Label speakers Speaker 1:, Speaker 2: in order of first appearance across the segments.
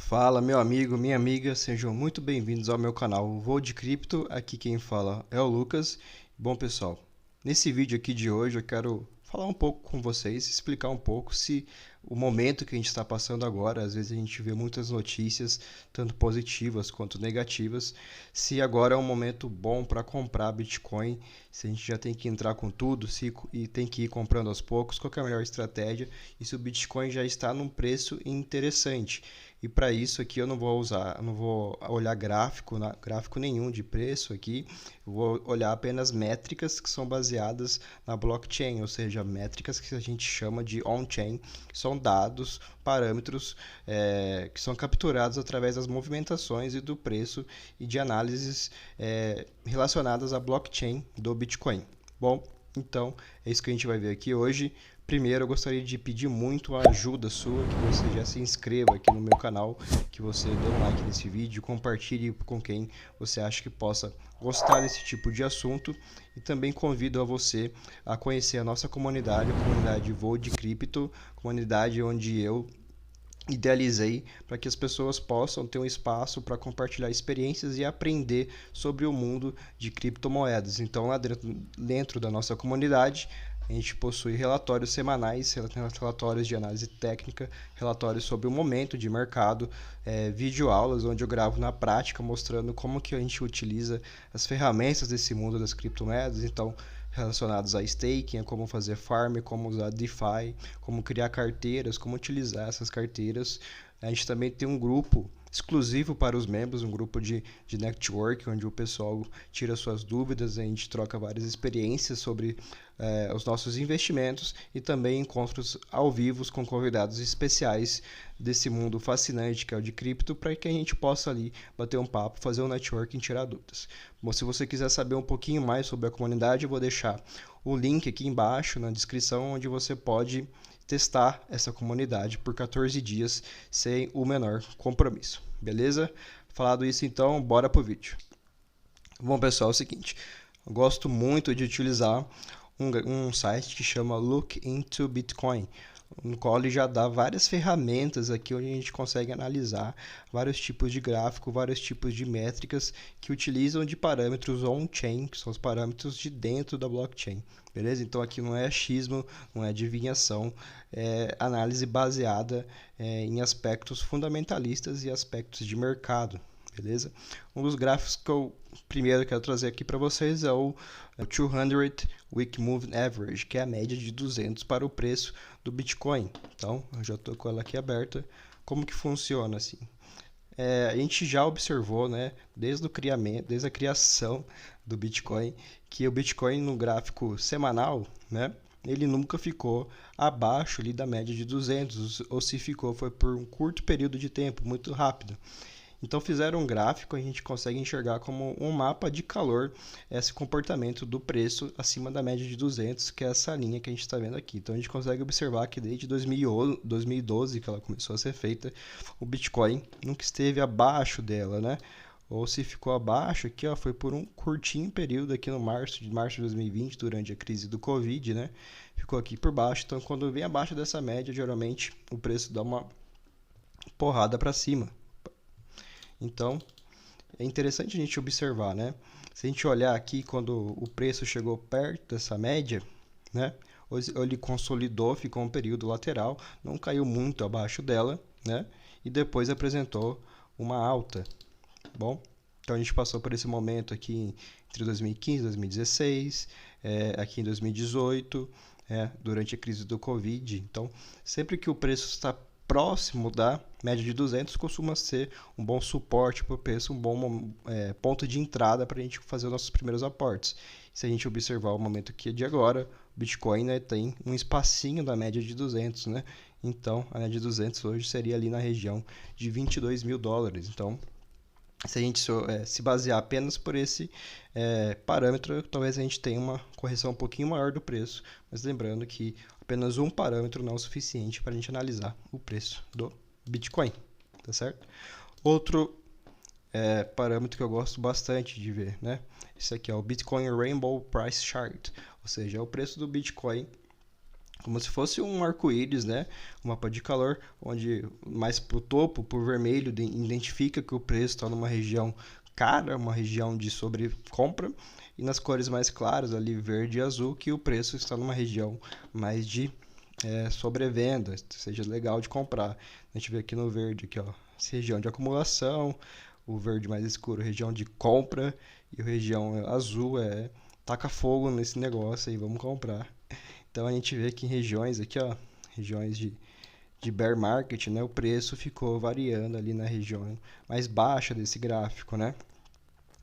Speaker 1: Fala, meu amigo, minha amiga, sejam muito bem-vindos ao meu canal Voo de Cripto. Aqui quem fala é o Lucas. Bom, pessoal, nesse vídeo aqui de hoje eu quero falar um pouco com vocês, explicar um pouco se o momento que a gente está passando agora, às vezes a gente vê muitas notícias, tanto positivas quanto negativas, se agora é um momento bom para comprar Bitcoin, se a gente já tem que entrar com tudo e tem que ir comprando aos poucos, qual que é a melhor estratégia e se o Bitcoin já está num preço interessante. E para isso aqui eu não vou olhar gráfico nenhum de preço aqui, eu vou olhar apenas métricas que são baseadas na blockchain, ou seja, métricas que a gente chama de on-chain, que são dados, parâmetros que são capturados através das movimentações e do preço e de análises relacionadas à blockchain do Bitcoin. Bom, então é isso que a gente vai ver aqui hoje. Primeiro, eu gostaria de pedir muito a ajuda sua, que você já se inscreva aqui no meu canal, que você dê um like nesse vídeo, compartilhe com quem você acha que possa gostar desse tipo de assunto e também convido a você a conhecer a nossa comunidade, a comunidade Voo de Cripto, comunidade onde eu idealizei para que as pessoas possam ter um espaço para compartilhar experiências e aprender sobre o mundo de criptomoedas. Então, lá dentro da nossa comunidade, a gente possui relatórios semanais, relatórios de análise técnica, relatórios sobre o momento de mercado, videoaulas onde eu gravo na prática mostrando como que a gente utiliza as ferramentas desse mundo das criptomoedas. Então, relacionados a staking, a como fazer farm, como usar DeFi, como criar carteiras, como utilizar essas carteiras. A gente também tem um grupo exclusivo para os membros, um grupo de network, onde o pessoal tira suas dúvidas, a gente troca várias experiências sobre os nossos investimentos e também encontros ao vivo com convidados especiais desse mundo fascinante que é o de cripto, para que a gente possa ali bater um papo, fazer um networking e tirar dúvidas. Bom, se você quiser saber um pouquinho mais sobre a comunidade, eu vou deixar o link aqui embaixo na descrição, onde você pode testar essa comunidade por 14 dias sem o menor compromisso, beleza? Falado isso então, bora pro vídeo. Bom, pessoal, é o seguinte, eu gosto muito de utilizar um site que chama Look into Bitcoin, no qual ele já dá várias ferramentas aqui onde a gente consegue analisar vários tipos de gráfico, vários tipos de métricas que utilizam de parâmetros on-chain, que são os parâmetros de dentro da blockchain. Beleza? Então aqui não é achismo, não é adivinhação, é análise baseada em aspectos fundamentalistas e aspectos de mercado. Beleza? Um dos gráficos que eu primeiro quero trazer aqui para vocês é o 200 Week Moving Average, que é a média de 200 para o preço do Bitcoin. Então, eu já estou com ela aqui aberta. Como que funciona assim? A gente já observou, né, desde a criação do Bitcoin, que o Bitcoin no gráfico semanal, né, ele nunca ficou abaixo ali da média de 200, ou se ficou foi por um curto período de tempo, muito rápido. Então fizeram um gráfico, a gente consegue enxergar como um mapa de calor esse comportamento do preço acima da média de 200, que é essa linha que a gente está vendo aqui. Então a gente consegue observar que desde 2012, que ela começou a ser feita, o Bitcoin nunca esteve abaixo dela, né? Ou se ficou abaixo aqui, ó, foi por um curtinho período aqui no março de 2020, durante a crise do Covid, né? Ficou aqui por baixo. Então quando vem abaixo dessa média, geralmente o preço dá uma porrada para cima. Então, é interessante a gente observar, né? Se a gente olhar aqui quando o preço chegou perto dessa média, né? Ele consolidou, ficou um período lateral, não caiu muito abaixo dela, né? E depois apresentou uma alta. Bom, então a gente passou por esse momento aqui entre 2015 e 2016, aqui em 2018, durante a crise do Covid. Então, sempre que o preço está próximo da média de 200 costuma ser um bom suporte para o preço, um bom ponto de entrada para a gente fazer os nossos primeiros aportes. Se a gente observar o momento aqui de agora, o Bitcoin, né, tem um espacinho da média de 200, né? Então, a média de 200 hoje seria ali na região de 22 mil dólares. Então, se a gente se basear apenas por esse parâmetro, talvez a gente tenha uma correção um pouquinho maior do preço, mas lembrando que apenas um parâmetro não é o suficiente para a gente analisar o preço do Bitcoin, tá certo? Outro parâmetro que eu gosto bastante de ver, né? Esse aqui é o Bitcoin Rainbow Price Chart, ou seja, é o preço do Bitcoin como se fosse um arco-íris, né? Um mapa de calor, onde mais para o topo, por vermelho, identifica que o preço está numa região cara, uma região de sobrecompra, e nas cores mais claras, ali verde e azul, que o preço está numa região mais de sobrevenda, seja legal de comprar. A gente vê aqui no verde, aqui, ó, região de acumulação, o verde mais escuro, região de compra, e a região azul taca fogo nesse negócio aí, vamos comprar. Então a gente vê que em regiões aqui, ó, regiões de bear market, né, o preço ficou variando ali na região mais baixa desse gráfico, né,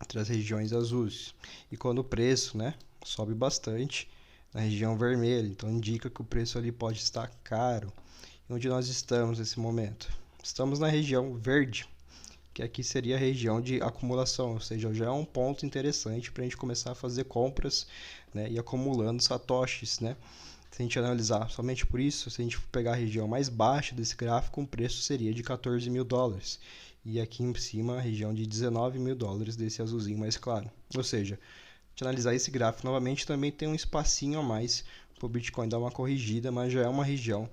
Speaker 1: entre as regiões azuis. E quando o preço, né, sobe bastante na região vermelha, então indica que o preço ali pode estar caro. E onde nós estamos nesse momento? Estamos na região verde, que aqui seria a região de acumulação, ou seja, já é um ponto interessante para a gente começar a fazer compras, né, e acumulando satoshis, né. Se a gente analisar somente por isso, se a gente pegar a região mais baixa desse gráfico, o preço seria de 14 mil dólares. E aqui em cima, a região de 19 mil dólares desse azulzinho mais claro. Ou seja, se analisar esse gráfico novamente, também tem um espacinho a mais para o Bitcoin dar uma corrigida, mas já é uma região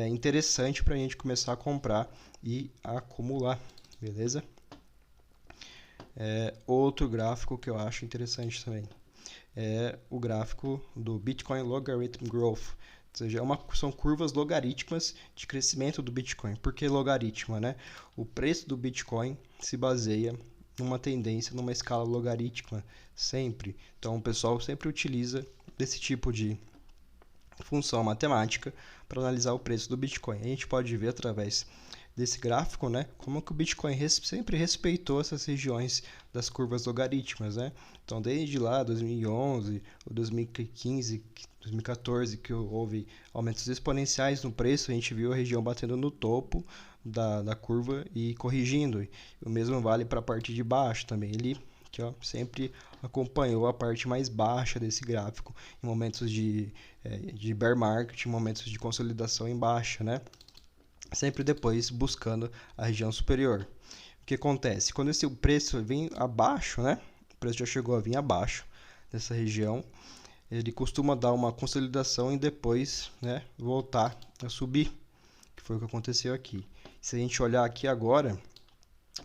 Speaker 1: interessante para a gente começar a comprar e a acumular, beleza? Outro gráfico que eu acho interessante também é o gráfico do Bitcoin Logarithm Growth, ou seja, são curvas logarítmicas de crescimento do Bitcoin. Por que logaritma, né? O preço do Bitcoin se baseia numa tendência, numa escala logarítmica, sempre. Então, o pessoal sempre utiliza desse tipo de função matemática para analisar o preço do Bitcoin. A gente pode ver através desse gráfico, né, como que o Bitcoin sempre respeitou essas regiões das curvas logarítmicas, né? Então, desde lá, 2011, 2015, 2014, que houve aumentos exponenciais no preço, a gente viu a região batendo no topo da curva e corrigindo. O mesmo vale para a parte de baixo também. Ele que ó, sempre acompanhou a parte mais baixa desse gráfico em momentos de bear market, em momentos de consolidação em baixa, né? Sempre depois buscando a região superior. O que acontece? Quando o preço vem abaixo, né? O preço já chegou a vir abaixo dessa região, ele costuma dar uma consolidação e depois, né, voltar a subir, que foi o que aconteceu aqui. Se a gente olhar aqui agora,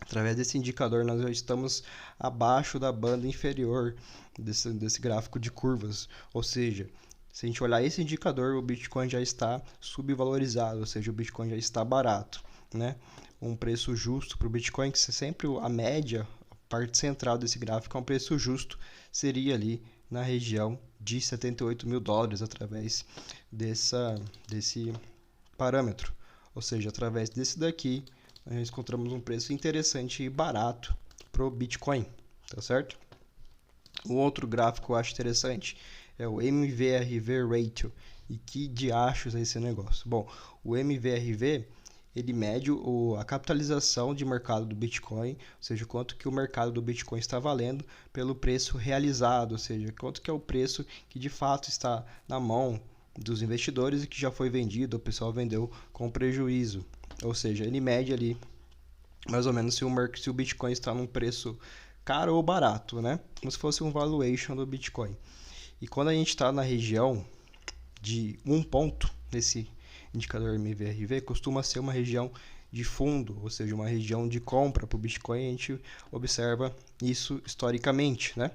Speaker 1: através desse indicador, nós já estamos abaixo da banda inferior desse gráfico de curvas, ou seja, se a gente olhar esse indicador, o Bitcoin já está subvalorizado, ou seja, o Bitcoin já está barato, né? Um preço justo para o Bitcoin, que sempre a média, a parte central desse gráfico é um preço justo, seria ali na região de 78 mil dólares através desse parâmetro. Ou seja, através desse daqui, nós encontramos um preço interessante e barato para o Bitcoin, tá certo? O outro gráfico que eu acho interessante é o MVRV Ratio. E que diachos é esse negócio? Bom, o MVRV ele mede a capitalização de mercado do Bitcoin, ou seja, quanto que o mercado do Bitcoin está valendo pelo preço realizado, ou seja, quanto que é o preço que de fato está na mão dos investidores e que já foi vendido, o pessoal vendeu com prejuízo. Ou seja, ele mede ali mais ou menos se o Bitcoin está num preço caro ou barato, né? Como se fosse um valuation do Bitcoin. E quando a gente está na região de 1 ponto, nesse indicador MVRV, costuma ser uma região de fundo, ou seja, uma região de compra para o Bitcoin. A gente observa isso historicamente, né?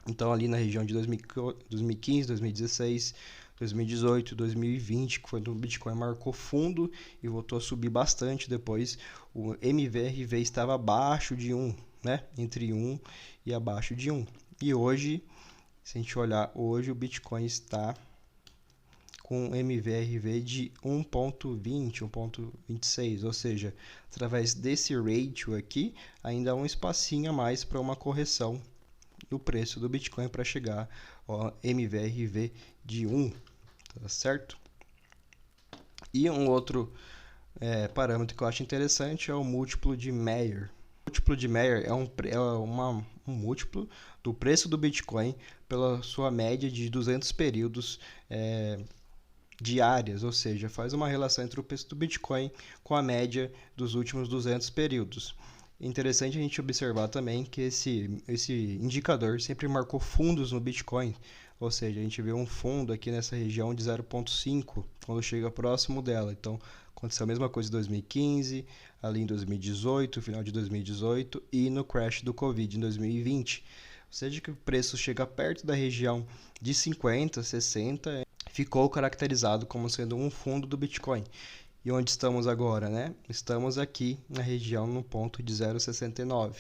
Speaker 1: Então, ali na região de 2015, 2016, 2018, 2020, quando o Bitcoin marcou fundo e voltou a subir bastante depois, o MVRV estava abaixo de 1, né? Entre 1 e abaixo de 1. E hoje, se a gente olhar, hoje o Bitcoin está com MVRV de 1.20, 1.26, ou seja, através desse ratio aqui, ainda há um espacinho a mais para uma correção do preço do Bitcoin para chegar ao MVRV de 1, tá certo? E um outro parâmetro que eu acho interessante é o múltiplo de Mayer. O múltiplo de Mayer é um múltiplo do preço do Bitcoin pela sua média de 200 períodos diárias, ou seja, faz uma relação entre o preço do Bitcoin com a média dos últimos 200 períodos. É interessante a gente observar também que esse indicador sempre marcou fundos no Bitcoin, ou seja, a gente vê um fundo aqui nessa região de 0,5 quando chega próximo dela. Então, aconteceu a mesma coisa em 2015, ali em 2018, final de 2018 e no crash do Covid em 2020. Ou seja, que o preço chega perto da região de 50, 60, ficou caracterizado como sendo um fundo do Bitcoin. E onde estamos agora, né? Estamos aqui na região no ponto de 0,69.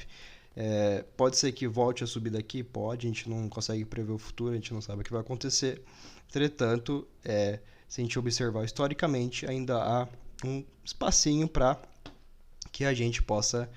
Speaker 1: Pode ser que volte a subir daqui? Pode, a gente não consegue prever o futuro, a gente não sabe o que vai acontecer. Entretanto, se a gente observar historicamente, ainda há um espacinho para que a gente possa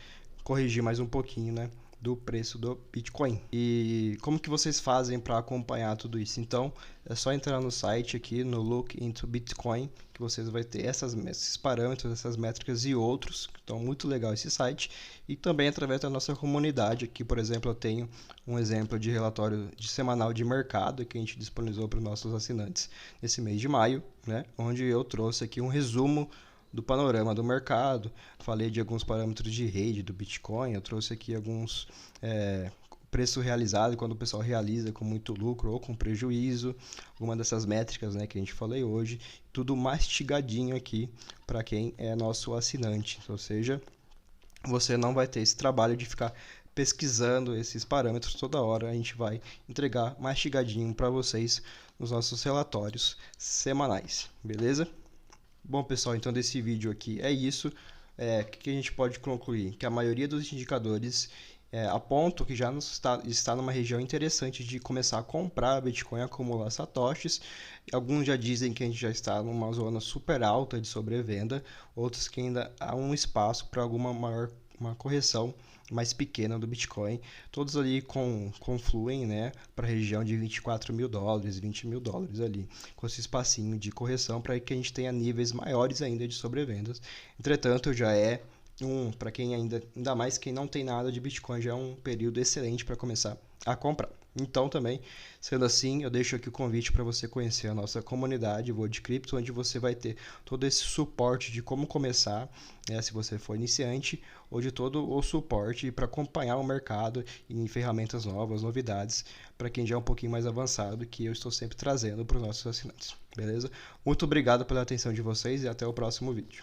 Speaker 1: corrigir mais um pouquinho, né, do preço do Bitcoin. E como que vocês fazem para acompanhar tudo isso? Então, é só entrar no site aqui, no Look into Bitcoin, que vocês vão ter esses parâmetros, essas métricas e outros. Então, muito legal esse site. E também através da nossa comunidade. Aqui, por exemplo, eu tenho um exemplo de relatório semanal de mercado que a gente disponibilizou para os nossos assinantes nesse mês de maio, né, onde eu trouxe aqui um resumo do panorama do mercado, falei de alguns parâmetros de rede do Bitcoin, eu trouxe aqui alguns preço realizado, quando o pessoal realiza com muito lucro ou com prejuízo, alguma dessas métricas, né, que a gente falei hoje, tudo mastigadinho aqui para quem é nosso assinante, ou seja, você não vai ter esse trabalho de ficar pesquisando esses parâmetros toda hora, a gente vai entregar mastigadinho para vocês nos nossos relatórios semanais, beleza? Bom, pessoal, então desse vídeo aqui é isso. O que a gente pode concluir? Que a maioria dos indicadores apontam que já está numa região interessante de começar a comprar Bitcoin, acumular satoshis. Alguns já dizem que a gente já está numa zona super alta de sobrevenda, outros que ainda há um espaço para uma correção mais pequena do Bitcoin, todos ali confluem, né, para a região de 24 mil dólares, 20 mil dólares ali, com esse espacinho de correção para que a gente tenha níveis maiores ainda de sobrevendas. Entretanto, já para quem ainda mais quem não tem nada de Bitcoin, já é um período excelente para começar a comprar. Então, também, sendo assim, eu deixo aqui o convite para você conhecer a nossa comunidade Voo de Cripto, onde você vai ter todo esse suporte de como começar, né, se você for iniciante, ou de todo o suporte para acompanhar o mercado em ferramentas novas, novidades, para quem já é um pouquinho mais avançado, que eu estou sempre trazendo para os nossos assinantes, beleza? Muito obrigado pela atenção de vocês e até o próximo vídeo.